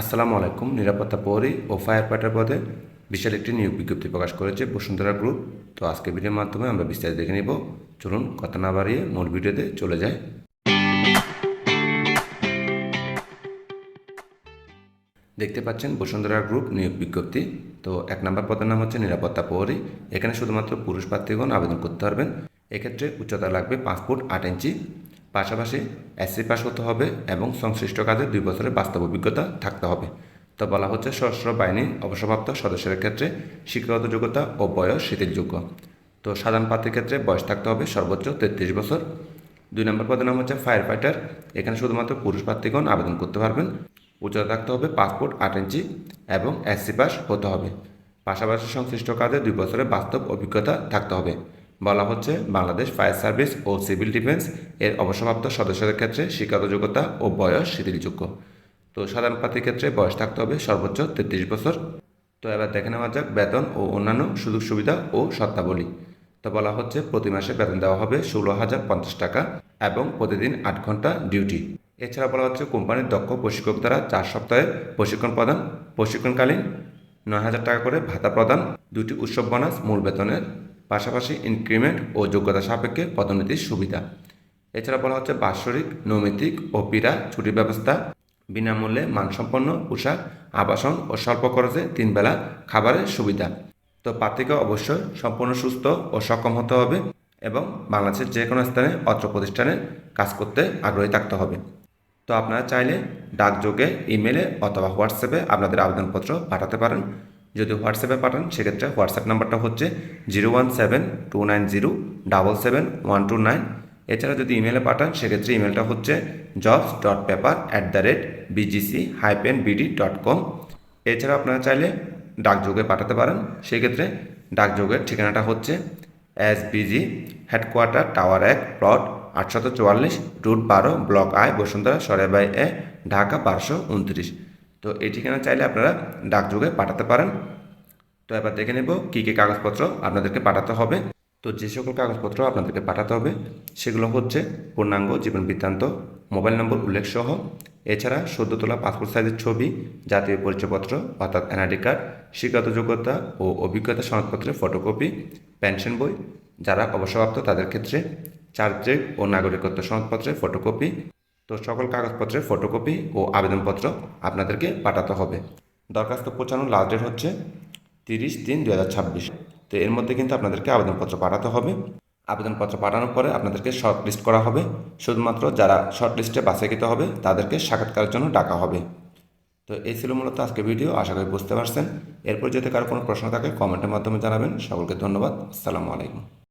আসসালামু আলাইকুম। নিরাপত্তা প্রহরী ও ফায়ার ফাইটার পদে বিশাল একটি নিয়োগ বিজ্ঞপ্তি প্রকাশ করেছে বসুন্ধরা গ্রুপ। তো আজকে ভিডিওর মাধ্যমে আমরা বিস্তারিত দেখে নিব। চলুন কথা না বাড়িয়ে মূল ভিডিওতে চলে যাই। দেখতে পাচ্ছেন বসুন্ধরা গ্রুপ নিয়োগ বিজ্ঞপ্তি। তো 1 নম্বর পদের নাম হচ্ছে নিরাপত্তা প্রহরী। এখানে শুধুমাত্র পুরুষ প্রার্থীগণ আবেদন করতে পারবেন। এক্ষেত্রে উচ্চতা লাগবে 5 ফুট 8 ইঞ্চি, পাশাপাশি এসসি পাস হতে হবে এবং সংশ্লিষ্ট কাজে 2 বছরের বাস্তব অভিজ্ঞতা থাকতে হবে। তো বলা হচ্ছে সশস্ত্র বাহিনীর অবসরপ্রাপ্ত সদস্যের ক্ষেত্রে শিক্ষাগত যোগ্যতা ও বয়স শিথিলযোগ্য। তো সাধারণ প্রার্থীর ক্ষেত্রে বয়স থাকতে হবে সর্বোচ্চ 33 বছর। 2 নম্বর পদের নাম হচ্ছে ফায়ার ফাইটার। এখানে শুধুমাত্র পুরুষ প্রার্থীগণ আবেদন করতে পারবেন। উচ্চতা থাকতে হবে 5 ফুট 8 ইঞ্চি এবং এসসি পাস হতে হবে। পাশাপাশি সংশ্লিষ্ট কাজে 2 বছরের বাস্তব অভিজ্ঞতা থাকতে হবে। বলা হচ্ছে বাংলাদেশ ফায়ার সার্ভিস ও সিভিল ডিফেন্স এর অবসরপ্রাপ্ত সদস্যদের ক্ষেত্রে শিক্ষাগত যোগ্যতা ও বয়স শিথিলযোগ্য। তো সাধারণ প্রার্থীর ক্ষেত্রে বয়স থাকতে হবে সর্বোচ্চ 33 বছর। তো এবার দেখে নেওয়া যাক বেতন ও অন্যান্য সুযোগ সুবিধা ও শর্তাবলী। তো বলা হচ্ছে প্রতি মাসে বেতন দেওয়া হবে 16,050 টাকা এবং প্রতিদিন 8 ঘন্টা ডিউটি। এছাড়া বলা হচ্ছে কোম্পানির দক্ষ প্রশিক্ষক দ্বারা 4 সপ্তাহের প্রশিক্ষণ প্রদান, প্রশিক্ষণকালীন 9,000 টাকা করে ভাতা প্রদান, 2টি উৎসব বোনাস মূল বেতনের, পাশাপাশি ইনক্রিমেন্ট ও যোগ্যতা সাপেক্ষে পদোন্নতির সুবিধা। এছাড়া বলা হচ্ছে বাৎসরিক, নৈমিত্তিক ও পীড়া ছুটির ব্যবস্থা, বিনামূল্যে মানসম্পন্ন পোশাক, আবাসন ও স্বল্প খরচে 3 বেলা খাবারের সুবিধা। তো প্রার্থীকে অবশ্যই সম্পূর্ণ সুস্থ ও সক্ষম হতে হবে এবং বাংলাদেশের যে কোনো স্থানে অত্র প্রতিষ্ঠানে কাজ করতে আগ্রহী থাকতে হবে। তো আপনারা চাইলে ডাকযোগে, ইমেলে অথবা হোয়াটসঅ্যাপে আপনাদের আবেদনপত্র পাঠাতে পারেন। যদি হোয়াটসঅ্যাপে পাঠান সেক্ষেত্রে হোয়াটসঅ্যাপ নাম্বারটা হচ্ছে 017290771129। এছাড়া যদি ইমেলে পাঠান সেক্ষেত্রে ইমেলটা হচ্ছে jobs.paper@bgc-bd.com। এছাড়া আপনারা চাইলে ডাকযোগে পাঠাতে পারেন। সেক্ষেত্রে ডাকযোগের ঠিকানাটা হচ্ছে SBG headquarter tower 1 plot 844 route 12 block I Bashundhara সরেবাই এ ঢাকা 1229। তো এই ঠিকানা চাইলে আপনারা ডাকযোগে পাঠাতে পারেন। তো এবার দেখে নেব কী কী কাগজপত্র আপনাদেরকে পাঠাতে হবে। তো যে সকল কাগজপত্র আপনাদেরকে পাঠাতে হবে সেগুলো হচ্ছে পূর্ণাঙ্গ জীবন বৃত্তান্ত, মোবাইল নম্বর উল্লেখ সহ, এছাড়া সদ্য তোলা পাসপোর্ট সাইজের ছবি, জাতীয় পরিচয়পত্র অর্থাৎ এনআইডি কার্ড, শিক্ষাগত যোগ্যতা ও অভিজ্ঞতা সনদপত্রের ফটোকপি, পেনশন বই, যারা অবসরপ্রাপ্ত তাদের ক্ষেত্রে চার্জেক ও নাগরিকত্ব সনদপত্রের ফটোকপি। তো সকল কাগজপত্রের ফটোকপি ও আবেদনপত্র আপনাদেরকে পাঠাতে হবে। দরখাস্ত পৌঁছানোর লাস্ট ডেট হচ্ছে 30/3/2026। তো এর মধ্যে কিন্তু আপনাদেরকে আবেদনপত্র পাঠাতে হবে। আবেদনপত্র পাঠানোর পরে আপনাদেরকে শর্ট লিস্ট করা হবে। শুধুমাত্র যারা শর্ট লিস্টে বাছাইকৃত হবে তাদেরকে সাক্ষাৎকারের জন্য ডাকা হবে। তো এই ছিল মূলত আজকে ভিডিও, আশা করি বুঝতে পারছেন। এরপর যদি কারো কোনো প্রশ্ন থাকে কমেন্টের মাধ্যমে জানাবেন। সকলকে ধন্যবাদ। আসসালামু আলাইকুম।